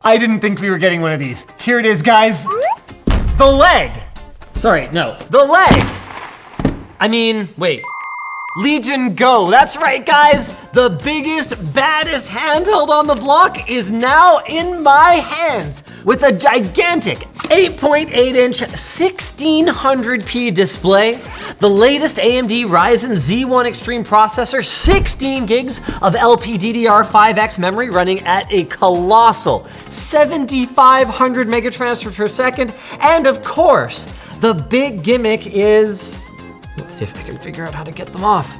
I didn't think we were getting one of these. Here it is, guys. The leg. Sorry, no, the leg. I mean, wait. Legion Go, that's right guys. The biggest, baddest handheld on the block is now in my hands with a gigantic 8.8-inch 1600p display, the latest AMD Ryzen Z1 Extreme processor, 16 gigs of LPDDR5X memory running at a colossal 7,500 megatransfers per second, and of course, the big gimmick is, let's see if I can figure out how to get them off.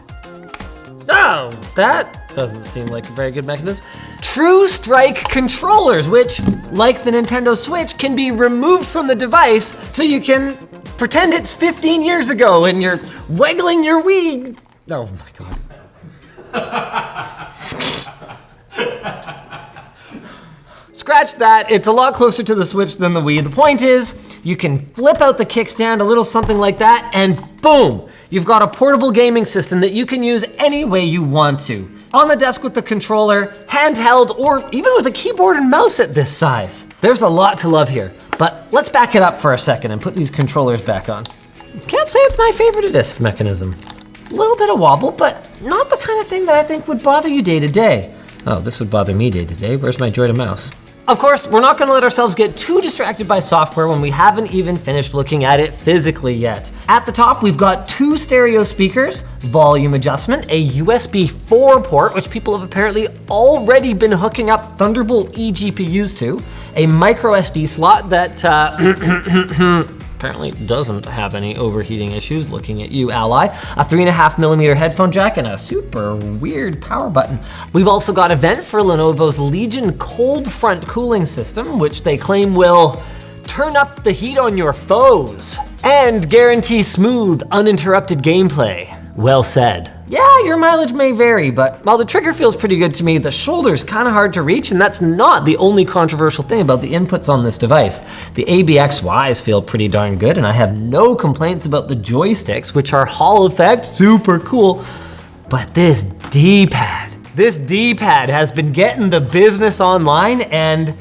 Oh, that doesn't seem like a very good mechanism. True Strike controllers, which, like the Nintendo Switch, can be removed from the device so you can pretend it's 15 years ago and you're wiggling your Wii. Oh my God. Scratch that, it's a lot closer to the Switch than the Wii. The point is, you can flip out the kickstand, a little something like that, and boom, you've got a portable gaming system that you can use any way you want to. On the desk with the controller, handheld, or even with a keyboard and mouse at this size. There's a lot to love here, but let's back it up for a second and put these controllers back on. Can't say it's my favorite disk mechanism. A little bit of wobble, but not the kind of thing that I think would bother you day to day. Oh, this would bother me day to day. Where's my Joy to mouse? Of course, we're not gonna let ourselves get too distracted by software when we haven't even finished looking at it physically yet. At the top, we've got 2 stereo speakers, volume adjustment, a USB 4 port, which people have apparently already been hooking up Thunderbolt eGPUs to, a micro SD slot that apparently doesn't have any overheating issues, looking at you, ally, a 3.5mm headphone jack, and a super weird power button. We've also got a vent for Lenovo's Legion cold front cooling system, which they claim will turn up the heat on your foes and guarantee smooth, uninterrupted gameplay. Well said. Yeah, your mileage may vary, but while the trigger feels pretty good to me, the shoulder's kind of hard to reach, and that's not the only controversial thing about the inputs on this device. The ABXYs feel pretty darn good, and I have no complaints about the joysticks, which are Hall effect, super cool. But this D-pad has been getting the business online and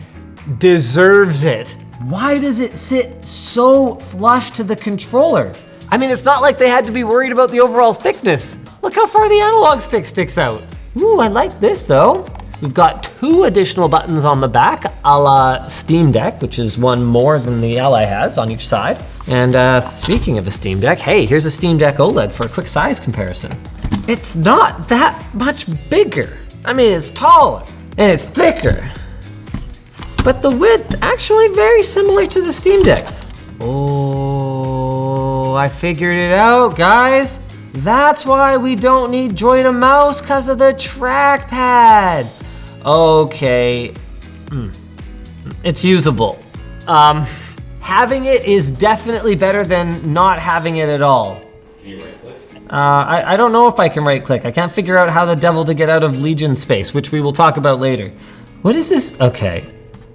deserves it. Why does it sit so flush to the controller? I mean, it's not like they had to be worried about the overall thickness. Look how far the analog stick sticks out. Ooh, I like this though. We've got 2 additional buttons on the back, a la Steam Deck, which is one more than the Ally has on each side. And speaking of a Steam Deck, hey, here's a Steam Deck OLED for a quick size comparison. It's not that much bigger. I mean, it's taller and it's thicker, but the width actually very similar to the Steam Deck. Oh, I figured it out, guys. That's why we don't need Joy to mouse, because of the trackpad. Okay, it's usable. Having it is definitely better than not having it at all. Can you right click? I don't know if I can right click. I can't figure out how the devil to get out of Legion space, which we will talk about later. What is this? Okay.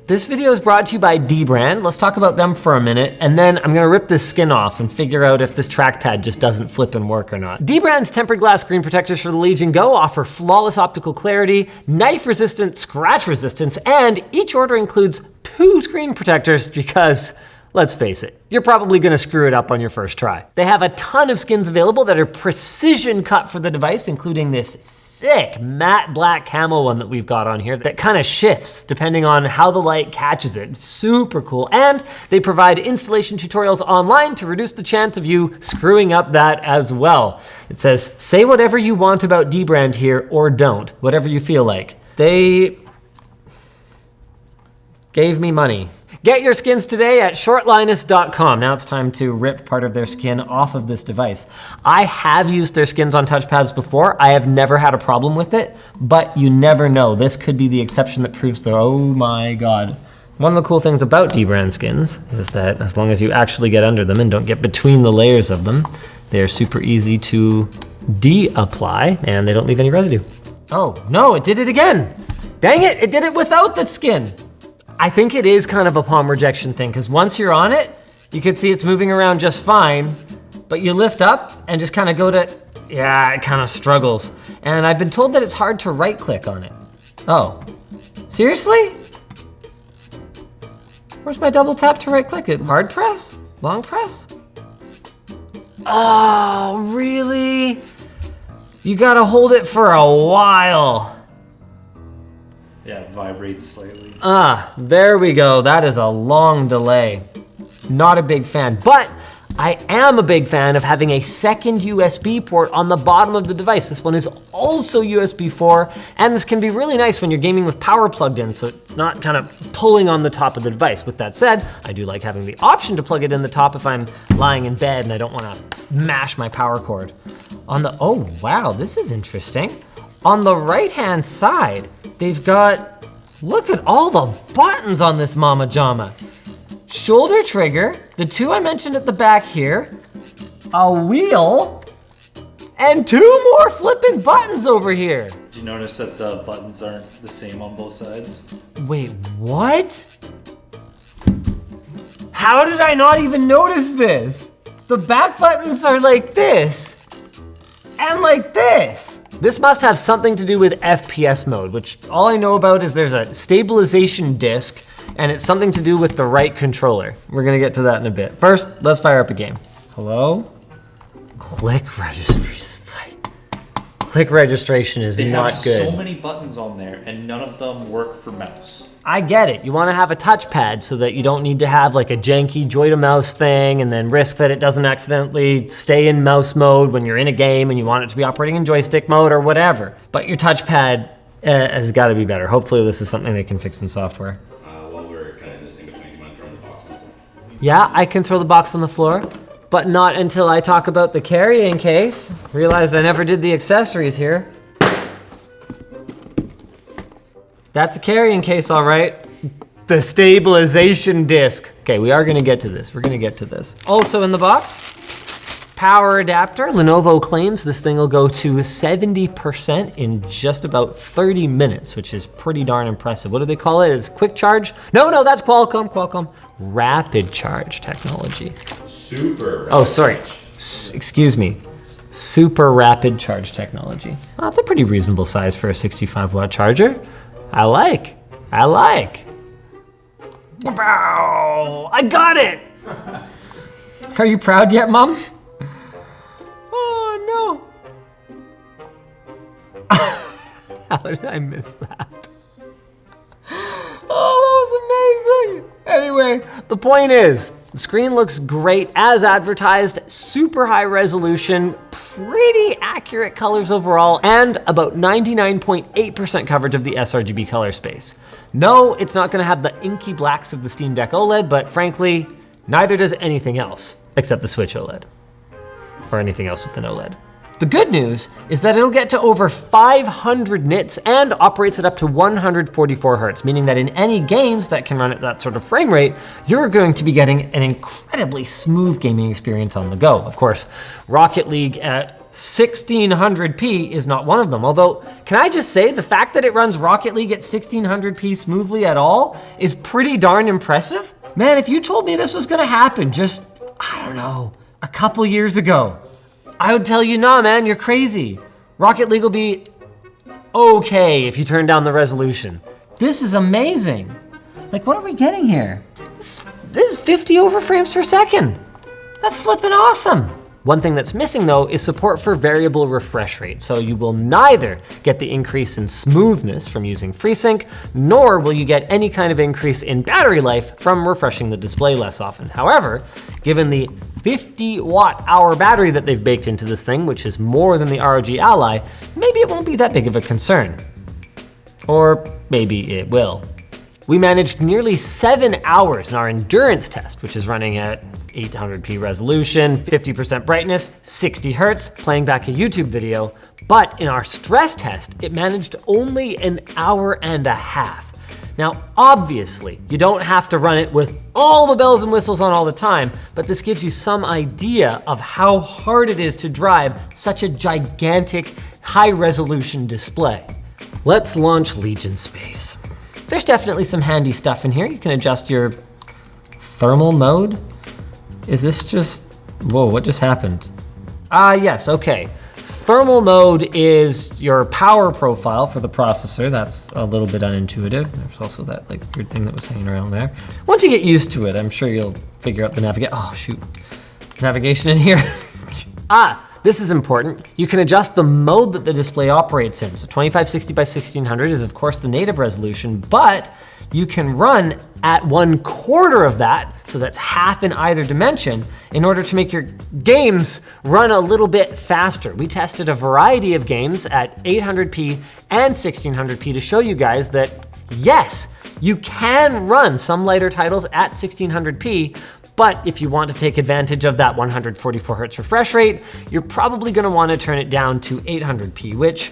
This video is brought to you by dbrand. Let's talk about them for a minute, and then I'm gonna rip this skin off and figure out if this trackpad just doesn't flip and work or not. dbrand's tempered glass screen protectors for the Legion Go offer flawless optical clarity, knife-resistant scratch resistance, and each order includes 2 screen protectors because, let's face it, you're probably gonna screw it up on your first try. They have a ton of skins available that are precision cut for the device, including this sick matte black camo one that we've got on here that kind of shifts depending on how the light catches it. Super cool. And they provide installation tutorials online to reduce the chance of you screwing up that as well. It says, say whatever you want about dbrand here or don't, whatever you feel like. They gave me money. Get your skins today at shortlinus.com. Now it's time to rip part of their skin off of this device. I have used their skins on touchpads before. I have never had a problem with it, but you never know. This could be the exception that proves the, oh my God. One of the cool things about dbrand skins is that as long as you actually get under them and don't get between the layers of them, they're super easy to de-apply and they don't leave any residue. Oh no, it did it again. Dang it, it did it without the skin. I think it is kind of a palm rejection thing, because once you're on it, you can see it's moving around just fine, but you lift up and just kind of go to, yeah, it kind of struggles. And I've been told that it's hard to right click on it. Oh, seriously? Where's my double tap to right click it? Hard press? Long press? Oh, really? You gotta hold it for a while. Yeah, it vibrates slightly. There we go. That is a long delay. Not a big fan, but I am a big fan of having a second USB port on the bottom of the device. This one is also USB 4, and this can be really nice when you're gaming with power plugged in, so it's not kind of pulling on the top of the device. With that said, I do like having the option to plug it in the top if I'm lying in bed and I don't wanna mash my power cord. Oh wow, this is interesting. On the right-hand side, they've got, look at all the buttons on this mama jama. Shoulder trigger, the two I mentioned at the back here, a wheel, and 2 more flipping buttons over here. Did you notice that the buttons aren't the same on both sides? Wait, what? How did I not even notice this? The back buttons are like this, and like this. This must have something to do with FPS mode, which all I know about is there's a stabilization disc, and it's something to do with the right controller. We're gonna get to that in a bit. First, let's fire up a game. Hello? Click registration. Click registration is not good. They have so many buttons on there, and none of them work for mouse. I get it. You wanna have a touchpad so that you don't need to have like a janky joy to mouse thing and then risk that it doesn't accidentally stay in mouse mode when you're in a game and you want it to be operating in joystick mode or whatever. But your touchpad has gotta be better. Hopefully this is something they can fix in software. Yeah, I can throw the box on the floor, but not until I talk about the carrying case. Realized I never did the accessories here. That's a carrying case, all right. The stabilization disc. Okay, we are gonna get to this. We're gonna get to this. Also in the box, power adapter. Lenovo claims this thing will go to 70% in just about 30 minutes, which is pretty darn impressive. What do they call it? It's quick charge? No, that's Qualcomm. Rapid charge technology. Super. Sorry. Excuse me. Super rapid charge technology. Well, that's a pretty reasonable size for a 65-watt charger. I like. Wow, I got it. Are you proud yet, Mom? Oh no. How did I miss that? Oh, that was amazing. Anyway, the point is, the screen looks great as advertised, super high resolution, pretty accurate colors overall, and about 99.8% coverage of the sRGB color space. No, it's not gonna have the inky blacks of the Steam Deck OLED, but frankly, neither does anything else, except the Switch OLED, or anything else with an OLED. The good news is that it'll get to over 500 nits and operates at up to 144 hertz, meaning that in any games that can run at that sort of frame rate, you're going to be getting an incredibly smooth gaming experience on the go. Of course, Rocket League at 1600p is not one of them. Although, can I just say, the fact that it runs Rocket League at 1600p smoothly at all is pretty darn impressive. Man, if you told me this was gonna happen just, I don't know, a couple years ago, I would tell you, nah, man, you're crazy. Rocket League will be okay if you turn down the resolution. This is amazing. Like, what are we getting here? This is 50 over frames per second. That's flippin' awesome. One thing that's missing though is support for variable refresh rate. So you will neither get the increase in smoothness from using FreeSync, nor will you get any kind of increase in battery life from refreshing the display less often. However, given the 50 watt-hour battery that they've baked into this thing, which is more than the ROG Ally, maybe it won't be that big of a concern. Or maybe it will. We managed nearly 7 hours in our endurance test, which is running at 800p resolution, 50% brightness, 60 hertz, playing back a YouTube video. But in our stress test, it managed only an hour and a half. Now, obviously, you don't have to run it with all the bells and whistles on all the time, but this gives you some idea of how hard it is to drive such a gigantic, high-resolution display. Let's launch Legion Space. There's definitely some handy stuff in here. You can adjust your thermal mode. Is this just, whoa, what just happened? Yes, okay. Thermal mode is your power profile for the processor. That's a little bit unintuitive. There's also that like weird thing that was hanging around there. Once you get used to it, I'm sure you'll figure out the navigation in here. This is important. You can adjust the mode that the display operates in. So 2560 by 1600 is of course the native resolution, but you can run at 1/4 of that, so that's half in either dimension, in order to make your games run a little bit faster. We tested a variety of games at 800p and 1600p to show you guys that yes, you can run some lighter titles at 1600p, but if you want to take advantage of that 144 hertz refresh rate, you're probably gonna wanna turn it down to 800p, which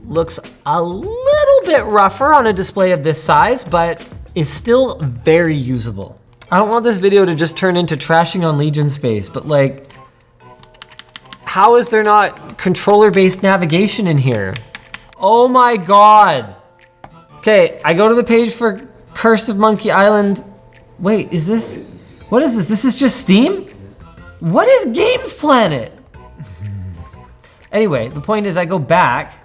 looks a little bit rougher on a display of this size, but is still very usable. I don't want this video to just turn into trashing on Legion Space, but like, how is there not controller-based navigation in here? Oh my God. Okay, I go to the page for Curse of Monkey Island. Wait, what is this? This is just Steam? What is Games Planet? Anyway, the point is I go back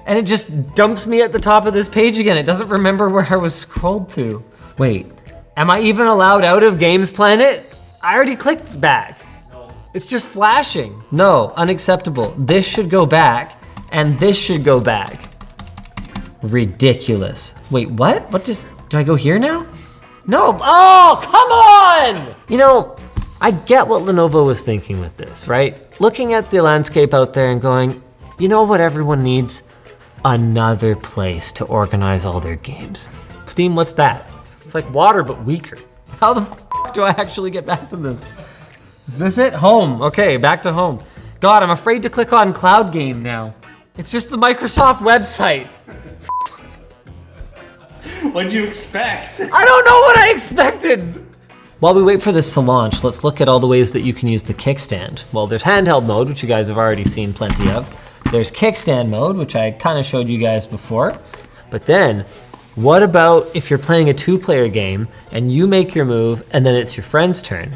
and it just dumps me at the top of this page again. It doesn't remember where I was scrolled to. Wait, am I even allowed out of Games Planet? I already clicked back. No. It's just flashing. No, unacceptable. This should go back and this should go back. Ridiculous. Wait, what? Do I go here now? No, oh, come on! You know, I get what Lenovo was thinking with this, right? Looking at the landscape out there and going, you know what everyone needs? Another place to organize all their games. Steam, what's that? It's like water, but weaker. How the f do I actually get back to this? Is this it? Home, okay, back to home. God, I'm afraid to click on Cloud Game now. It's just the Microsoft website. What'd you expect? I don't know what I expected. While we wait for this to launch, let's look at all the ways that you can use the kickstand. Well, there's handheld mode, which you guys have already seen plenty of. There's kickstand mode, which I kind of showed you guys before. But then, what about if you're playing a 2-player game and you make your move and then it's your friend's turn?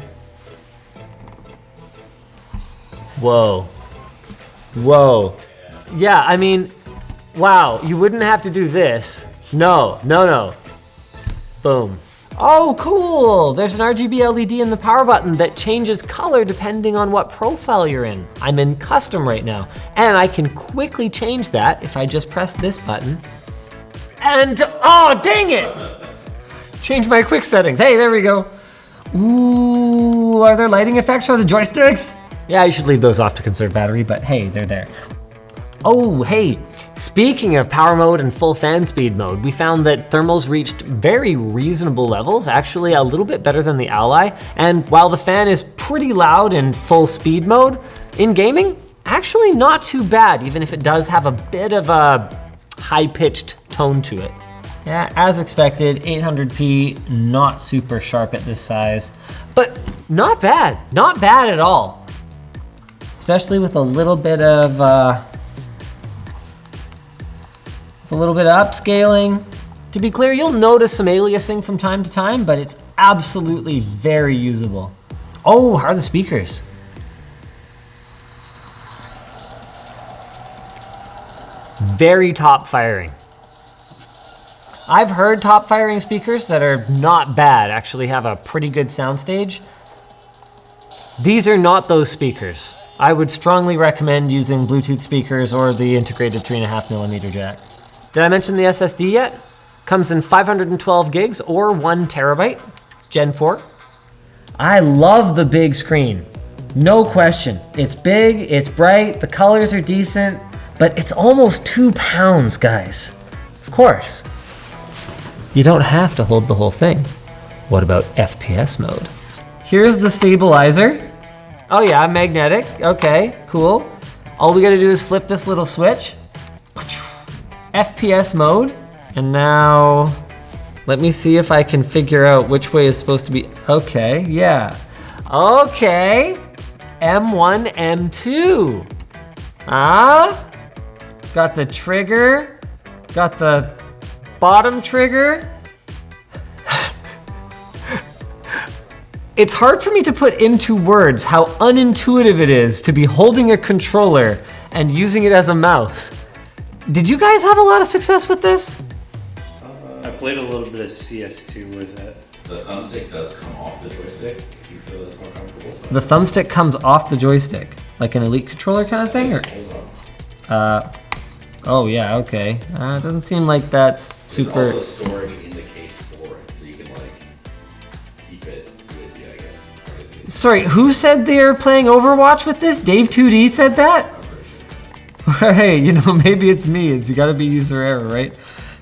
Whoa. Whoa. Yeah, I mean, wow, you wouldn't have to do this. No. Boom. Oh, cool! There's an RGB LED in the power button that changes color depending on what profile you're in. I'm in custom right now, and I can quickly change that if I just press this button. And, oh, dang it! Change my quick settings. Hey, there we go. Ooh, are there lighting effects for the joysticks? Yeah, you should leave those off to conserve battery, but hey, they're there. Oh, hey, speaking of power mode and full fan speed mode, we found that thermals reached very reasonable levels, actually a little bit better than the Ally. And while the fan is pretty loud in full speed mode, in gaming, actually not too bad, even if it does have a bit of a high-pitched tone to it. Yeah, as expected, 800p, not super sharp at this size, but not bad at all. Especially with a little bit of upscaling. To be clear, you'll notice some aliasing from time to time, but it's absolutely very usable. Oh, how are the speakers? Very top firing. I've heard top firing speakers that are not bad, actually have a pretty good soundstage. These are not those speakers. I would strongly recommend using Bluetooth speakers or the integrated 3.5mm jack. Did I mention the SSD yet? Comes in 512 gigs or 1 terabyte, Gen 4. I love the big screen, no question. It's big, it's bright, the colors are decent, but it's almost 2 pounds, guys. Of course, you don't have to hold the whole thing. What about FPS mode? Here's the stabilizer. Oh yeah, magnetic, okay, cool. All we gotta do is flip this little switch. FPS mode, and now, let me see if I can figure out which way is supposed to be, okay, yeah. Okay, M1, M2. Got the trigger, got the bottom trigger. It's hard for me to put into words how unintuitive it is to be holding a controller and using it as a mouse. Did you guys have a lot of success with this? I played a little bit of CS2 with it. The thumbstick does come off the joystick if you feel that's more comfortable. The thumbstick comes off the joystick, like an Elite controller kind of thing, or? Oh yeah, okay. It doesn't seem like that's super. There's also storage in the case for it, so you can like keep it with you, I guess. Sorry, who said they're playing Overwatch with this? Dave 2D said that? Hey, you know, maybe it's me. You gotta be user error, right?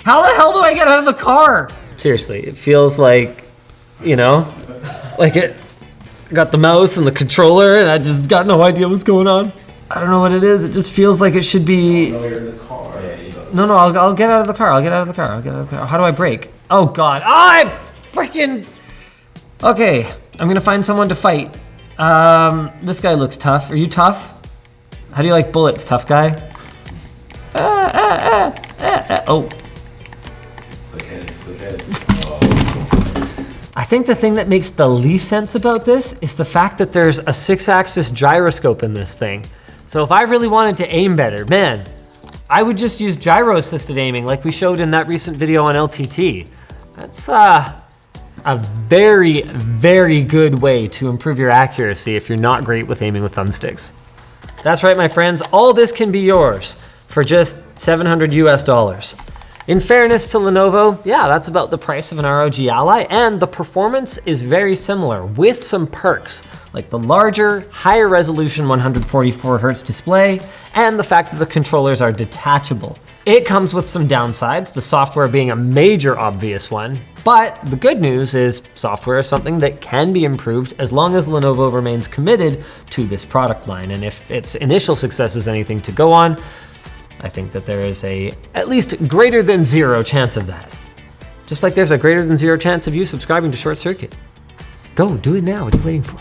How the hell do I get out of the car? Seriously, it feels like, you know, like it got the mouse and the controller and I just got no idea what's going on. I don't know what it is. It just feels like it should be. No, you're in the car. No, I'll get out of the car. I'll get out of the car. How do I brake? Oh God, I freaking. Okay, I'm gonna find someone to fight. This guy looks tough. Are you tough? How do you like bullets, tough guy? Oh. Click heads. I think the thing that makes the least sense about this is the fact that there's a 6-axis gyroscope in this thing. So if I really wanted to aim better, man, I would just use gyro-assisted aiming like we showed in that recent video on LTT. That's a very, very good way to improve your accuracy if you're not great with aiming with thumbsticks. That's right, my friends, all this can be yours for just $700 US. In fairness to Lenovo, yeah, that's about the price of an ROG Ally, and the performance is very similar with some perks, like the larger, higher resolution 144 Hz display, and the fact that the controllers are detachable. It comes with some downsides, the software being a major obvious one, but the good news is software is something that can be improved as long as Lenovo remains committed to this product line, and if its initial success is anything to go on, I think that there is a at least greater than 0 chance of that. Just like there's a greater than 0 chance of you subscribing to ShortCircuit. Go, do it now, what are you waiting for?